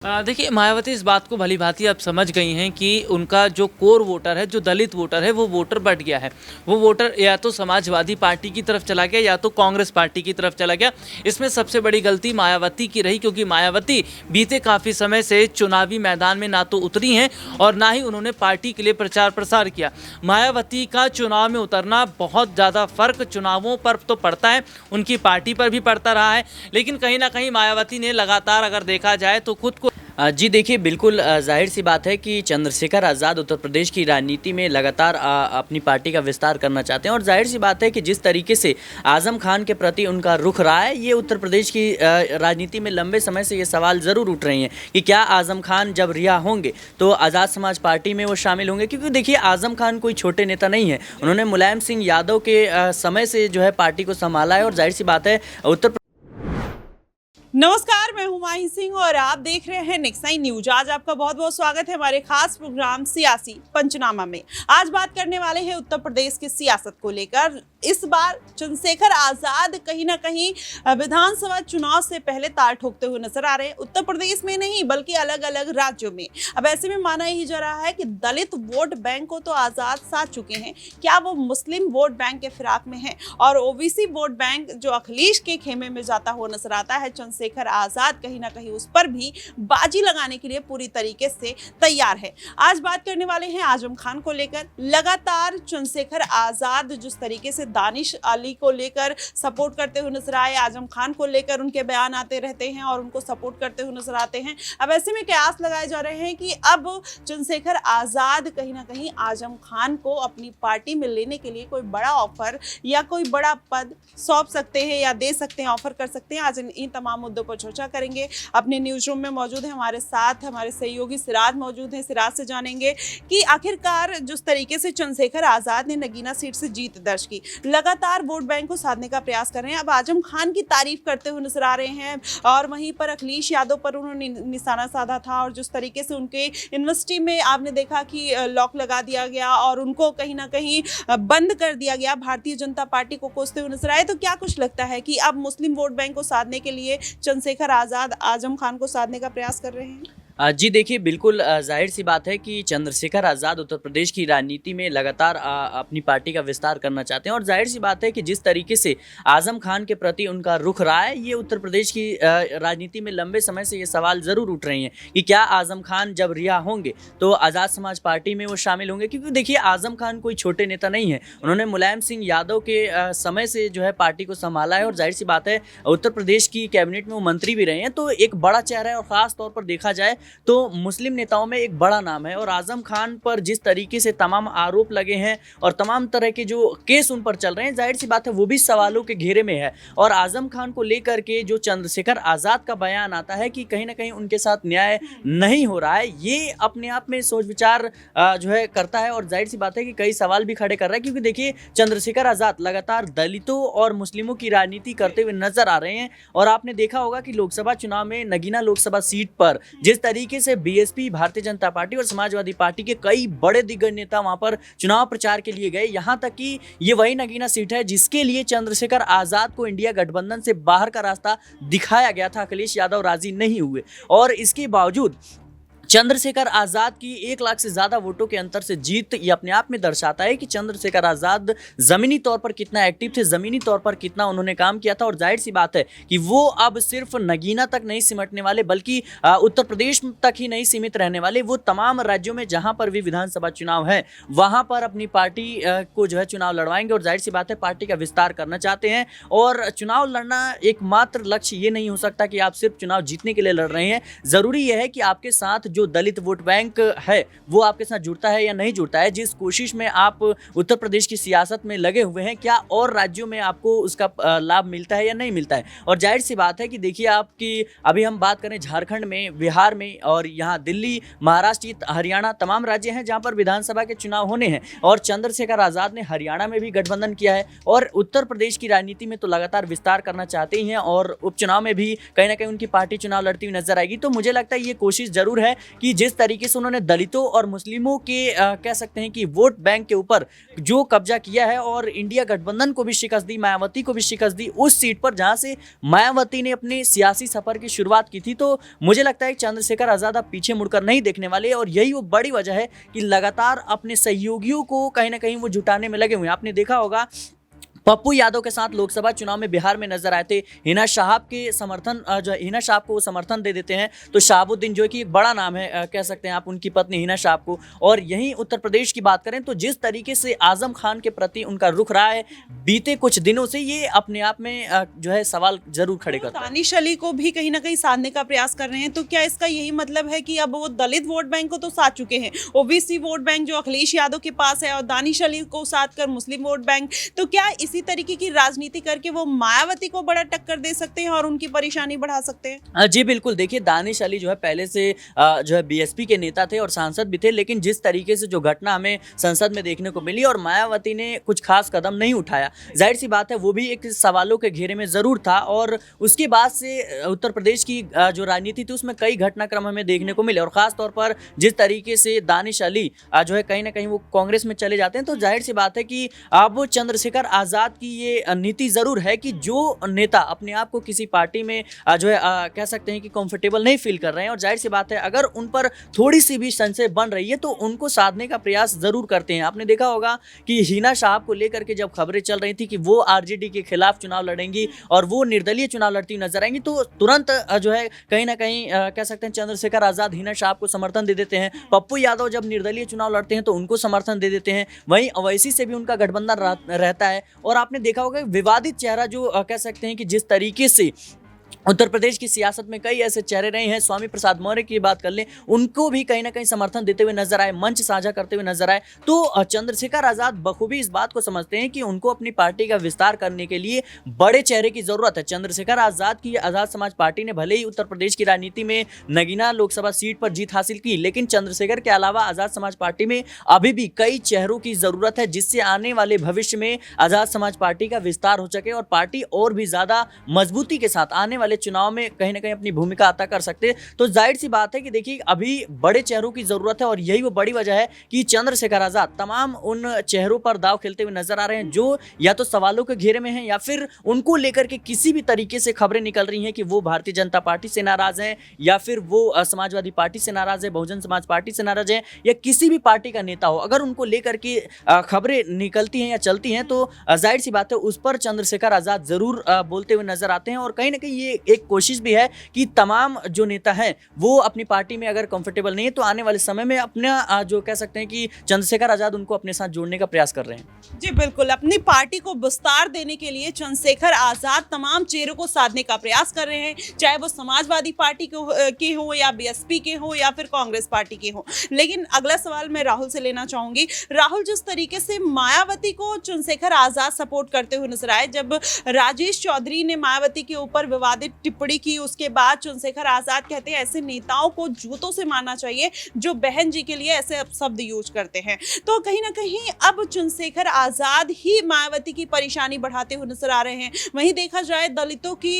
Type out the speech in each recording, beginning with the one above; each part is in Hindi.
देखिए मायावती इस बात को भली-भांति अब समझ गई हैं कि उनका जो कोर वोटर है, जो दलित वोटर है, वो वोटर बढ़ गया है। वो वोटर या तो समाजवादी पार्टी की तरफ चला गया या तो कांग्रेस पार्टी की तरफ चला गया। इसमें सबसे बड़ी गलती मायावती की रही क्योंकि मायावती बीते काफ़ी समय से चुनावी मैदान में ना तो उतरी हैं और ना ही उन्होंने पार्टी के लिए प्रचार-प्रसार किया। मायावती का चुनाव में उतरना बहुत ज़्यादा फ़र्क चुनावों पर तो पड़ता है, उनकी पार्टी पर भी पड़ता रहा है, लेकिन कहीं न कहीं मायावती ने लगातार अगर देखा जाए तो खुद को जी देखिए बिल्कुल ज़ाहिर सी बात है कि चंद्रशेखर आज़ाद उत्तर प्रदेश की राजनीति में लगातार अपनी पार्टी का विस्तार करना चाहते हैं और ज़ाहिर सी बात है कि जिस तरीके से आज़म खान के प्रति उनका रुख रहा है ये उत्तर प्रदेश की राजनीति में लंबे समय से ये सवाल ज़रूर उठ रहे हैं कि क्या आज़म खान जब रिहा होंगे तो आज़ाद समाज पार्टी में वो शामिल होंगे, क्योंकि देखिए आज़म खान कोई छोटे नेता नहीं है। उन्होंने मुलायम सिंह यादव के समय से जो है पार्टी को संभाला है और ज़ाहिर सी बात है उत्तर नमस्कार, मैं हुमायूं सिंह और आप देख रहे हैं नेक्स्ट नाइन न्यूज। आज आपका बहुत बहुत स्वागत है हमारे खास प्रोग्राम सियासी पंचनामा में। आज बात करने वाले हैं उत्तर प्रदेश की सियासत को लेकर। इस बार चंद्रशेखर आजाद कहीं ना कहीं विधानसभा चुनाव से पहले ताल ठोकते हुए नजर आ रहे हैं, उत्तर प्रदेश में नहीं बल्कि अलग अलग राज्यों में। अब ऐसे में माना ही जा रहा है कि दलित वोट बैंक को तो आजाद साध चुके हैं, क्या वो मुस्लिम वोट बैंक के फिराक में है और ओबीसी वोट बैंक जो अखिलेश के खेमे में जाता हुआ नजर आता है, चंद्रशेखर आजाद कहीं ना कहीं उस पर भी बाजी लगाने के लिए पूरी तरीके से तैयार है। आज बात करने वाले हैं आजम खान को लेकर। लगातार चंद्रशेखर आजाद जिस तरीके से दानिश अली को लेकर सपोर्ट करते हुए नजर आए, आजम खान को लेकर उनके बयान आते रहते हैं और उनको सपोर्ट करते हुए नजर आते हैं। अब ऐसे में कयास लगाए जा रहे हैं कि अब चंद्रशेखर आजाद कहीं ना कहीं आजम खान को अपनी पार्टी में लेने के लिए कोई बड़ा ऑफर या कोई बड़ा पद सौंप सकते हैं या दे सकते हैं, ऑफर कर सकते हैं। आज इन तमाम मुद्दों पर चर्चा करेंगे। अपने न्यूज रूम में मौजूद है हमारे साथ हमारे सहयोगी सिराज मौजूद हैं। सिराज से जानेंगे कि आखिरकार जिस तरीके से चंद्रशेखर आजाद ने नगीना सीट से जीत दर्ज की, लगातार वोट बैंक को साधने का प्रयास कर रहे हैं। अब आजम खान की तारीफ करते हुए नजर आ रहे हैं और वहीं पर अखिलेश यादव पर उन्होंने निशाना साधा था और जिस तरीके से उनके यूनिवर्सिटी में आपने देखा कि लॉक लगा दिया गया और उनको कहीं ना कहीं बंद कर दिया गया, भारतीय जनता पार्टी को कोसते हुए नजर आए। तो क्या कुछ लगता है कि अब मुस्लिम वोट बैंक को साधने के लिए चंद्रशेखर आजाद आजम खान को साधने का प्रयास कर रहे हैं? जी देखिए बिल्कुल ज़ाहिर सी बात है कि चंद्रशेखर आज़ाद उत्तर प्रदेश की राजनीति में लगातार अपनी पार्टी का विस्तार करना चाहते हैं और ज़ाहिर सी बात है कि जिस तरीके से आज़म खान के प्रति उनका रुख रहा है ये उत्तर प्रदेश की राजनीति में लंबे समय से ये सवाल ज़रूर उठ रहे हैं कि क्या आज़म खान जब रिहा होंगे तो आज़ाद समाज पार्टी में वो शामिल होंगे, क्योंकि देखिए आज़म खान कोई छोटे नेता नहीं है। उन्होंने मुलायम सिंह यादव के समय से जो है पार्टी को संभाला है और जाहिर सी बात है उत्तर प्रदेश की कैबिनेट में वो मंत्री भी रहे हैं, तो एक बड़ा चेहरा है और ख़ास तौर पर देखा जाए तो मुस्लिम नेताओं में एक बड़ा नाम है। और आजम खान पर जिस तरीके से तमाम आरोप लगे हैं और तमाम तरह के जो केस उन पर चल रहे हैं, जाहिर सी बात है वो भी सवालों के घेरे में है। और आजम खान को लेकर के जो चंद्रशेखर आज़ाद का बयान आता है कि कहीं ना कहीं उनके साथ न्याय नहीं हो रहा है, ये अपने आप में सोच विचार जो है करता है और जाहिर सी बात है कि कई सवाल भी खड़े कर रहा है, क्योंकि देखिए चंद्रशेखर आज़ाद लगातार दलितों और मुस्लिमों की राजनीति करते हुए नजर आ रहे हैं। और आपने देखा होगा कि लोकसभा चुनाव में नगीना लोकसभा सीट पर जिस तरीके से बीएसपी, भारतीय जनता पार्टी और समाजवादी पार्टी के कई बड़े दिग्गज नेता वहां पर चुनाव प्रचार के लिए गए, यहां तक कि ये वही नगीना सीट है जिसके लिए चंद्रशेखर आजाद को इंडिया गठबंधन से बाहर का रास्ता दिखाया गया था। अखिलेश यादव राजी नहीं हुए और इसके बावजूद चंद्रशेखर आज़ाद की 1 लाख से ज़्यादा वोटों के अंतर से जीत ये अपने आप में दर्शाता है कि चंद्रशेखर आज़ाद ज़मीनी तौर पर कितना एक्टिव थे, ज़मीनी तौर पर कितना उन्होंने काम किया था। और जाहिर सी बात है कि वो अब सिर्फ नगीना तक नहीं सिमटने वाले बल्कि उत्तर प्रदेश तक ही नहीं सीमित रहने वाले, वो तमाम राज्यों में जहाँ पर भी विधानसभा चुनाव है वहाँ पर अपनी पार्टी को जो है चुनाव लड़वाएंगे। और जाहिर सी बात है पार्टी का विस्तार करना चाहते हैं और चुनाव लड़ना एकमात्र लक्ष्य ये नहीं हो सकता कि आप सिर्फ चुनाव जीतने के लिए लड़ रहे हैं। ज़रूरी यह है कि आपके साथ जो दलित वोट बैंक है वो आपके साथ जुड़ता है या नहीं जुड़ता है। जिस कोशिश में आप उत्तर प्रदेश की सियासत में लगे हुए हैं, क्या और राज्यों में आपको उसका लाभ मिलता है या नहीं मिलता है। और जाहिर सी बात है कि देखिए आपकी अभी हम बात करें झारखंड में, बिहार में और यहाँ दिल्ली, महाराष्ट्र, हरियाणा तमाम राज्य हैं जहाँ पर विधानसभा के चुनाव होने हैं और चंद्रशेखर आज़ाद ने हरियाणा में भी गठबंधन किया है और उत्तर प्रदेश की राजनीति में तो लगातार विस्तार करना चाहते ही हैं और उपचुनाव में भी कहीं ना कहीं उनकी पार्टी चुनाव लड़ती हुई नजर आएगी। तो मुझे लगता है ये कोशिश जरूर है कि जिस तरीके से उन्होंने दलितों और मुस्लिमों के कह सकते हैं कि वोट बैंक के ऊपर जो कब्जा किया है और इंडिया गठबंधन को भी शिकस्त दी, मायावती को भी शिकस्त दी उस सीट पर जहां से मायावती ने अपने सियासी सफर की शुरुआत की थी। तो मुझे लगता है कि चंद्रशेखर आजाद अब पीछे मुड़कर नहीं देखने वाले और यही वो बड़ी वजह है कि लगातार अपने सहयोगियों को कहीं ना कहीं वो जुटाने में लगे हुए हैं। आपने देखा होगा पप्पू यादव के साथ लोकसभा चुनाव में बिहार में नजर आए थे। हिना साहब के समर्थन जो हिना साहब को वो समर्थन दे देते हैं तो शहाबुद्दीन जो कि एक बड़ा नाम है कह सकते हैं आप उनकी पत्नी हिना साहब को। और यहीं उत्तर प्रदेश की बात करें तो जिस तरीके से आजम खान के प्रति उनका रुख रहा है बीते कुछ दिनों से, ये अपने आप में जो है सवाल जरूर खड़े करता है। दानिश अली को भी कहीं ना कहीं साधने का प्रयास कर रहे हैं, तो क्या इसका यही मतलब है कि अब वो दलित वोट बैंक को तो साध चुके हैं, ओबीसी वोट बैंक जो अखिलेश यादव के पास है और दानिश अली को साध कर मुस्लिम वोट बैंक, तो क्या इसी तरीके की राजनीति करके वो मायावती को बड़ा टक्कर दे सकते हैं और उनकी परेशानी बढ़ा सकते हैं? जी बिल्कुल, देखिए दानिश अली जो है पहले से जो है बीएसपी के नेता थे और सांसद भी थे, लेकिन जिस तरीके से जो घटना हमें संसद में देखने को मिली और मायावती ने कुछ खास कदम नहीं उठाया, जाहिर सी बात है वो भी एक सवालों के घेरे में जरूर था। और उसके बाद से उत्तर प्रदेश की जो राजनीति थी उसमें कई घटनाक्रम हमें देखने को मिले और खास तौर पर जिस तरीके से दानिश अली जो है कहीं ना कहीं वो कांग्रेस में चले जाते हैं, तो जाहिर सी बात है कि अब चंद्रशेखर आजाद की ये नीति जरूर है कि जो नेता अपने आप को किसी पार्टी में जो है कह सकते हैं कि कंफर्टेबल नहीं फील कर रहे हैं और जाहिर सी बात है अगर उन पर थोड़ी सी भी संशय बन रही है तो उनको साधने का प्रयास जरूर करते हैं। आपने देखा होगा कि हिना साहब को लेकर के जब खबरें चल रही थी कि वो आरजेडी के खिलाफ चुनाव लड़ेंगी और वो निर्दलीय चुनाव लड़ती नजर आएंगी, तो तुरंत जो है कहीं ना कहीं कह सकते हैं चंद्रशेखर आजाद हिना साहब को समर्थन दे देते हैं। पप्पू यादव जब निर्दलीय चुनाव लड़ते हैं तो उनको समर्थन दे देते हैं, वहीं अवैसी से भी उनका गठबंधन रहता है। और आपने देखा होगा विवादित चेहरा जो कह सकते हैं कि जिस तरीके से उत्तर प्रदेश की सियासत में कई ऐसे चेहरे रहे हैं, स्वामी प्रसाद मौर्य की बात कर लें, उनको भी कहीं ना कहीं समर्थन देते हुए नजर आए, मंच साझा करते हुए नजर आए। तो चंद्रशेखर आजाद बखूबी इस बात को समझते हैं कि उनको अपनी पार्टी का विस्तार करने के लिए बड़े चेहरे की जरूरत है। चंद्रशेखर आजाद की आजाद समाज पार्टी ने भले ही उत्तर प्रदेश की राजनीति में नगीना लोकसभा सीट पर जीत हासिल की, लेकिन चंद्रशेखर के अलावा आजाद समाज पार्टी में अभी भी कई चेहरों की जरूरत है जिससे आने वाले भविष्य में आजाद समाज पार्टी का विस्तार हो सके और पार्टी और भी ज्यादा मजबूती के साथ आने वाले चुनाव में कहीं ना कहीं अपनी भूमिका अदा कर सकते। तो जाहिर सी बात है कि देखिए अभी बड़े चेहरों की जरूरत है और यही वो बड़ी वजह है कि चंद्रशेखर आजाद तमाम उन चेहरों पर दाव खेलते हुए नजर आ रहे हैं जो या तो सवालों के घेरे में हैं या फिर उनको लेकर के किसी भी तरीके से खबरें निकल रही हैं कि वो भारतीय जनता पार्टी से नाराज हैं या फिर वो समाजवादी पार्टी से नाराज है, बहुजन समाज पार्टी से नाराज है या किसी भी पार्टी का नेता हो, अगर उनको लेकर के खबरें निकलती हैं या चलती हैं तो जाहिर सी बात है उस पर चंद्रशेखर आजाद जरूर बोलते हुए नजर आते हैं। और कहीं ना कहीं ये एक कोशिश भी है कि तमाम जो नेता हैं वो अपनी पार्टी में अगर कंफर्टेबल नहीं है तो आने वाले समय में अपना जो कह सकते हैं कि चंद्रशेखर आजाद उनको अपने साथ जोड़ने का प्रयास कर रहे हैं। जी बिल्कुल, अपनी पार्टी को विस्तार देने के लिए चंद्रशेखर आजाद तमाम चेहरों को साधने का प्रयास कर रहे हैं, चाहे वो समाजवादी पार्टी के हो या बीएसपी के हो या फिर कांग्रेस पार्टी के हो। लेकिन अगला सवाल मैं राहुल से लेना चाहूंगी। राहुल, जिस तरीके से मायावती को चंद्रशेखर आजाद सपोर्ट करते हुए नजर आए, जब राजेश चौधरी ने मायावती के ऊपर विवादित टिप्पणी की उसके बाद चंद्रशेखर आजाद कहते हैं ऐसे नेताओं को जूतों से मारना चाहिए जो बहन जी के लिए ऐसे शब्द यूज करते हैं। तो कहीं ना कहीं अब चंद्रशेखर आजाद ही मायावती की परेशानी बढ़ाते हुए नजर आ रहे हैं। वहीं देखा जाए दलितों की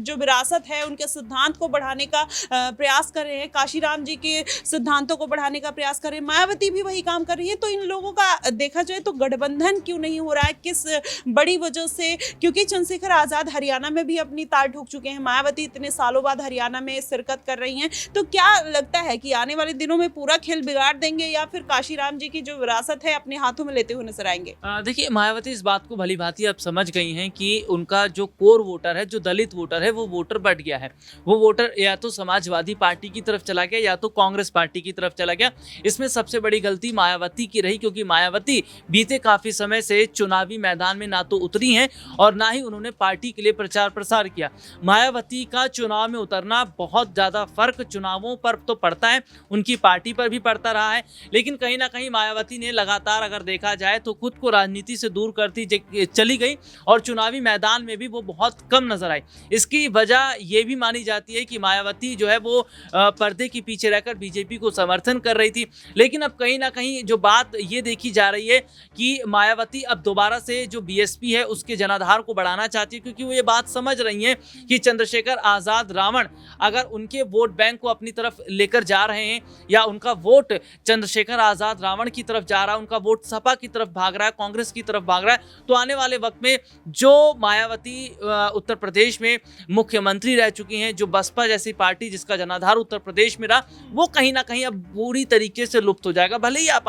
जो विरासत है उनके सिद्धांत को बढ़ाने का प्रयास कर रहे हैं, काशीराम जी के सिद्धांतों को बढ़ाने का प्रयास कर रहे हैं, मायावती भी वही काम कर रही है। तो इन लोगों का देखा जाए तो गठबंधन क्यों नहीं हो रहा है, किस बड़ी वजह से? क्योंकि चंद्रशेखर आजाद हरियाणा में भी अपनी ताल ठोक चुके हैं, मायावती इतने सालों बाद हरियाणा में शिरकत कर रही हैं। तो क्या लगता है कि आने वाले दिनों में पूरा खेल बिगाड़ देंगे या फिर काशीराम जी की जो विरासत है अपने हाथों में लेते हुए नजर आएंगे? देखिए, मायावती इस बात को भली भांति अब समझ गई हैं कि उनका जो कोर वोटर है, जो दलित वोटर है, वो वोटर बढ़ गया है। वो वोटर या तो समाजवादी पार्टी की तरफ चला गया या तो कांग्रेस पार्टी की तरफ चला गया। इसमें सबसे बड़ी गलती मायावती की रही, क्योंकि मायावती बीते काफी समय से चुनावी मैदान में ना तो उतरी हैं और ना ही उन्होंने पार्टी के लिए प्रचार प्रसार किया। मायावती का चुनाव में उतरना बहुत ज़्यादा फर्क चुनावों पर तो पड़ता है, उनकी पार्टी पर भी पड़ता रहा है, लेकिन कहीं ना कहीं मायावती ने लगातार अगर देखा जाए तो खुद को राजनीति से दूर करती चली गई और चुनावी मैदान में भी वो बहुत कम नजर आई। इसकी वजह ये भी मानी जाती है कि मायावती जो है वो पर्दे के पीछे रहकर बीजेपी को समर्थन कर रही थी। लेकिन अब कहीं ना कहीं जो बात ये देखी जा रही है कि मायावती अब दोबारा से जो बीएसपी है उसके जनाधार को बढ़ाना चाहती है, क्योंकि वो ये बात समझ रही है हैं कि चंद्रशेखर आज़ाद रावण अगर उनके वोट बैंक को अपनी तरफ लेकर जा रहे हैं या उनका वोट चंद्रशेखर आज़ाद रावण की तरफ जा रहा है, उनका वोट सपा की तरफ भाग रहा है, कांग्रेस की तरफ भाग रहा है, तो आने वाले वक्त में जो मायावती उत्तर प्रदेश में मुख्यमंत्री रह चुकी हैं, जो बसपा जैसी पार्टी जिसका जनाधार उत्तर प्रदेश में रहा, वो कहीं ना कहीं अब पूरी तरीके से लुप्त हो जाएगा। भले ही आप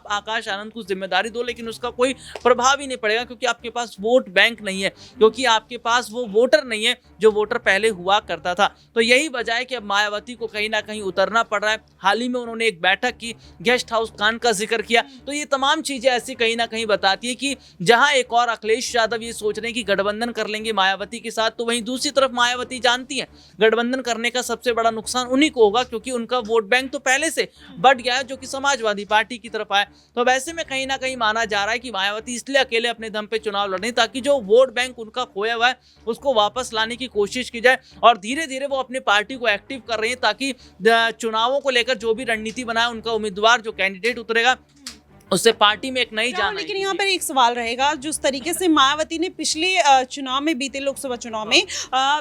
आकाश आनंद को जिम्मेदारी दो, लेकिन उसका कोई प्रभाव ही नहीं पड़ेगा, क्योंकि आपके पास वोट बैंक नहीं है, क्योंकि आपके पास वो वोटर नहीं है जो वोटर पहले हुआ करता था। तो यही वजह है कि अब मायावती को कहीं ना कहीं उतरना पड़ रहा है। हाल ही में उन्होंने एक बैठक की, गेस्ट हाउस कांड का जिक्र किया, तो ये तमाम चीजें ऐसी कहीं ना कहीं बताती है कि जहां एक और अखिलेश यादव ये सोच रहे हैं कि गठबंधन कर लेंगे मायावती के साथ, तो वहीं दूसरी तरफ मायावती जानती है गठबंधन करने का सबसे बड़ा नुकसान उन्हीं को होगा, क्योंकि उनका वोट बैंक तो पहले से बढ़ गया है, जो कि समाजवादी पार्टी की तरफ आए। तो वैसे में कहीं ना कहीं माना जा रहा है कि मायावती इसलिए अकेले अपने दम पे चुनाव लड़े ताकि जो वोट बैंक उनका खोया हुआ है उसको वापस लाने की कोशिश की जाए, और धीरे धीरे वो अपनी पार्टी को एक्टिव कर रही है ताकि चुनावों को लेकर जो भी रणनीति बनाए, उनका उम्मीदवार जो कैंडिडेट उतरेगा उससे पार्टी में एक नई जान आएगी। लेकिन यहाँ पर एक सवाल रहेगा, जिस तरीके से मायावती ने पिछले चुनाव में, बीते लोकसभा चुनाव में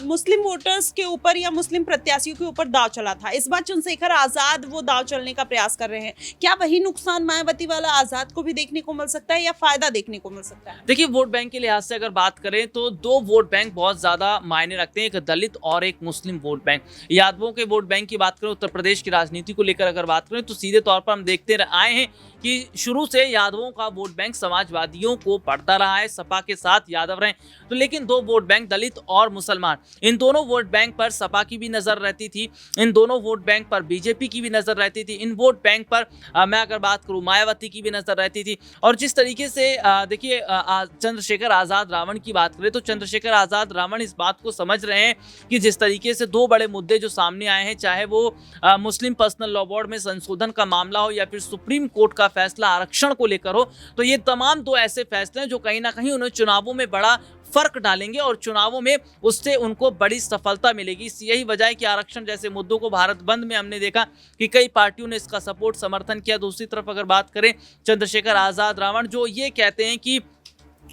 मुस्लिम वोटर्स के ऊपर या मुस्लिम प्रत्याशियों के ऊपर दांव चला था, इस बार चंद्रशेखर आजाद वो दांव चलने का प्रयास कर रहे हैं। क्या वही नुकसान मायावती वाला आजाद को भी देखने को मिल सकता है या फायदा देखने को मिल सकता है? देखिए, वोट बैंक के लिहाज से अगर बात करें तो दो वोट बैंक बहुत ज्यादा मायने रखते हैं, एक दलित और एक मुस्लिम वोट बैंक। यादवों के वोट बैंक की बात करें, उत्तर प्रदेश की राजनीति को लेकर अगर बात करें तो सीधे तौर पर हम देखते आए हैं कि शुरू से यादवों का वोट बैंक समाजवादियों को पड़ता रहा है, सपा के साथ यादव रहे, तो लेकिन दो वोट बैंक दलित और मुसलमान, इन दोनों वोट बैंक पर सपा की भी नजर रहती थी, इन दोनों वोट बैंक पर बीजेपी की भी नजर रहती थी, इन वोट बैंक पर मैं अगर बात करूं मायावती की भी नजर रहती थी। और जिस तरीके से देखिए चंद्रशेखर आजाद रावण की बात करें तो चंद्रशेखर आजाद रावण इस बात को समझ रहे हैं कि जिस तरीके से दो बड़े मुद्दे जो सामने आए हैं, चाहे वो मुस्लिम पर्सनल लॉ बोर्ड में संशोधन का मामला हो या फिर सुप्रीम कोर्ट का फैसला आरक्षण को लेकर हो, तो ये तमाम दो ऐसे फैसले हैं जो कहीं ना कहीं उन्हें चुनावों में बड़ा फर्क डालेंगे और चुनावों में उससे उनको बड़ी सफलता मिलेगी। यही वजह है कि आरक्षण जैसे मुद्दों को भारत बंद में हमने देखा कि कई पार्टियों ने इसका सपोर्ट समर्थन किया। दूसरी तरफ अगर बात करें चंद्रशेखर आजाद रावण, जो ये कहते हैं कि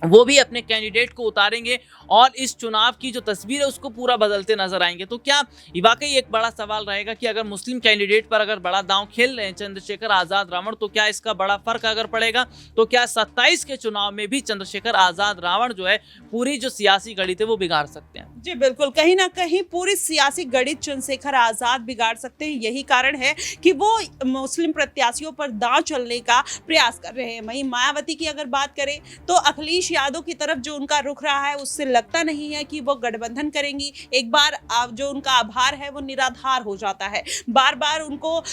वो भी अपने कैंडिडेट को उतारेंगे और इस चुनाव की जो तस्वीर है उसको पूरा बदलते नजर आएंगे। तो क्या वाकई एक बड़ा सवाल रहेगा कि अगर मुस्लिम कैंडिडेट पर अगर बड़ा दांव खेल रहे हैं चंद्रशेखर आजाद रावण, तो क्या इसका बड़ा फर्क अगर पड़ेगा, तो क्या 27 के चुनाव में भी चंद्रशेखर आजाद रावण जो है पूरी जो सियासी गणित है वो बिगाड़ सकते हैं? जी बिल्कुल, कहीं ना कहीं पूरी सियासी गणित चंद्रशेखर आजाद बिगाड़ सकते हैं। यही कारण है कि वो मुस्लिम प्रत्याशियों पर दांव चलने का प्रयास कर रहे हैं। वहीं मायावती की अगर बात करें तो अखिलेश यादव की तरफ जो उनका रुख रहा है उससे लगता नहीं है कि वो गठबंधन करेंगी। एक बार जो उनका आभार है वो निराधार हो जाता है, बार बार उनको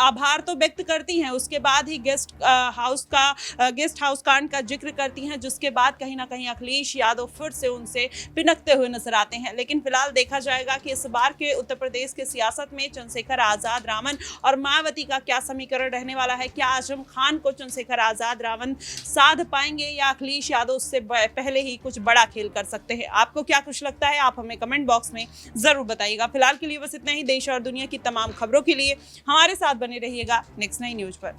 आभार तो व्यक्त करती हैं, उसके बाद ही गेस्ट हाउस कांड का जिक्र करती हैं, जिसके बाद कहीं ना कहीं अखिलेश यादव फिर से उनसे पिनकते हुए नजर आते हैं। लेकिन फिलहाल देखा जाएगा कि इस बार के उत्तर प्रदेश के सियासत में चंद्रशेखर आजाद रावण और मायावती का क्या समीकरण रहने वाला है। क्या आजम खान को चंद्रशेखर आजाद रावण साध पाएंगे या अखिलेश यादव उससे पहले ही कुछ बड़ा खेल कर सकते हैं? आपको क्या कुछ लगता है, आप हमें कमेंट बॉक्स में जरूर बताइएगा। फिलहाल के लिए बस इतना ही। देश और दुनिया की तमाम खबरों के लिए हमारे साथ बने रहिएगा नेक्स्ट 9 न्यूज पर।